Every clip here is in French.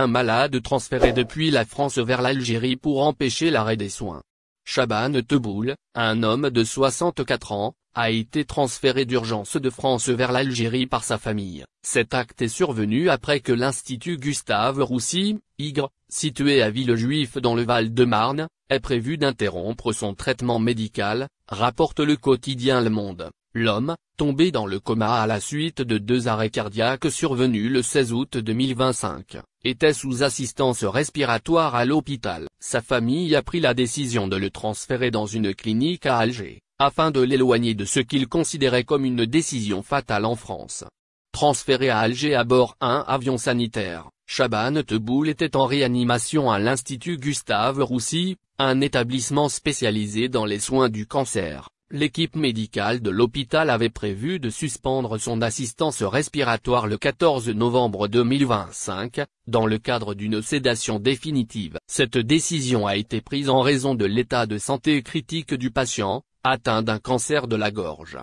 un malade transféré depuis la France vers l'Algérie pour empêcher l'arrêt des soins. Chaban Tebboune, un homme de 64 ans, a été transféré d'urgence de France vers l'Algérie par sa famille. Cet acte est survenu après que l'Institut Gustave Roussy, IGRE, situé à Villejuif dans le Val-de-Marne, ait prévu d'interrompre son traitement médical, rapporte le quotidien Le Monde. L'homme, tombé dans le coma à la suite de 2 arrêts cardiaques survenus le 16 août 2025, était sous assistance respiratoire à l'hôpital. Sa famille a pris la décision de le transférer dans une clinique à Alger, afin de l'éloigner de ce qu'il considérait comme une décision fatale en France. Transféré à Alger à bord d'un avion sanitaire, Chaban Tebboune était en réanimation à l'Institut Gustave Roussy, un établissement spécialisé dans les soins du cancer. L'équipe médicale de l'hôpital avait prévu de suspendre son assistance respiratoire le 14 novembre 2025, dans le cadre d'une sédation définitive. Cette décision a été prise en raison de l'état de santé critique du patient, atteint d'un cancer de la gorge.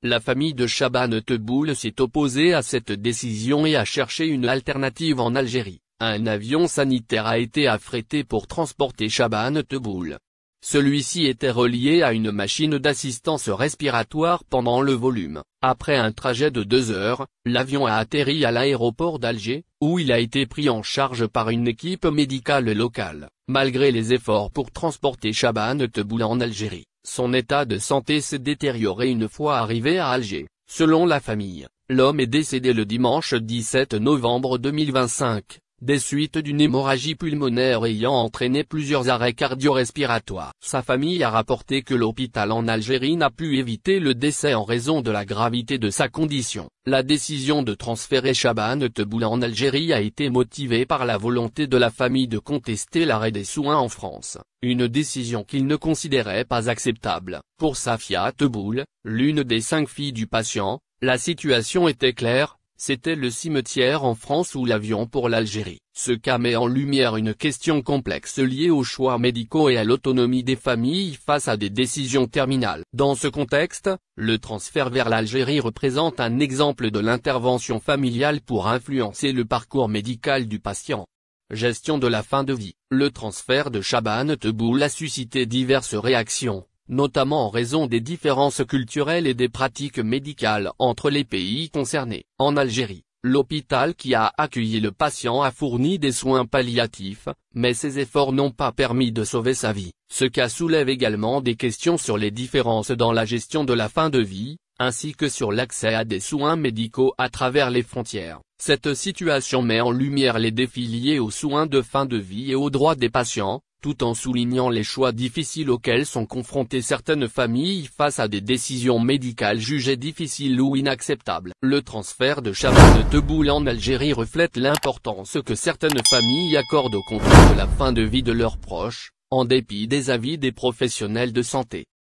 La famille de Chaban Tebboune s'est opposée à cette décision et a cherché une alternative en Algérie. Un avion sanitaire a été affrété pour transporter Chaban Tebboune. Celui-ci était relié à une machine d'assistance respiratoire pendant le volume. Après un trajet de 2 heures, l'avion a atterri à l'aéroport d'Alger, où il a été pris en charge par une équipe médicale locale. Malgré les efforts pour transporter Chaban Tebboune en Algérie, son état de santé s'est détérioré une fois arrivé à Alger. Selon la famille, l'homme est décédé le dimanche 17 novembre 2025. Des suites d'une hémorragie pulmonaire ayant entraîné plusieurs arrêts cardio-respiratoires. Sa famille a rapporté que l'hôpital en Algérie n'a pu éviter le décès en raison de la gravité de sa condition. La décision de transférer Chaban Tebboune en Algérie a été motivée par la volonté de la famille de contester l'arrêt des soins en France, une décision qu'il ne considérait pas acceptable. Pour Safia Tebboune, l'une des 5 filles du patient, la situation était claire. C'était le cimetière en France ou l'avion pour l'Algérie. Ce cas met en lumière une question complexe liée aux choix médicaux et à l'autonomie des familles face à des décisions terminales. Dans ce contexte, le transfert vers l'Algérie représente un exemple de l'intervention familiale pour influencer le parcours médical du patient. Gestion de la fin de vie. Le transfert de Chaban Tebboune a suscité diverses réactions, notamment en raison des différences culturelles et des pratiques médicales entre les pays concernés. En Algérie, l'hôpital qui a accueilli le patient a fourni des soins palliatifs, mais ces efforts n'ont pas permis de sauver sa vie. Ce cas soulève également des questions sur les différences dans la gestion de la fin de vie, ainsi que sur l'accès à des soins médicaux à travers les frontières. Cette situation met en lumière les défis liés aux soins de fin de vie et aux droits des patients, tout en soulignant les choix difficiles auxquels sont confrontées certaines familles face à des décisions médicales jugées difficiles ou inacceptables. Le transfert de Chaban Tebboune en Algérie reflète l'importance que certaines familles accordent au contrôle de la fin de vie de leurs proches, en dépit des avis des professionnels de santé.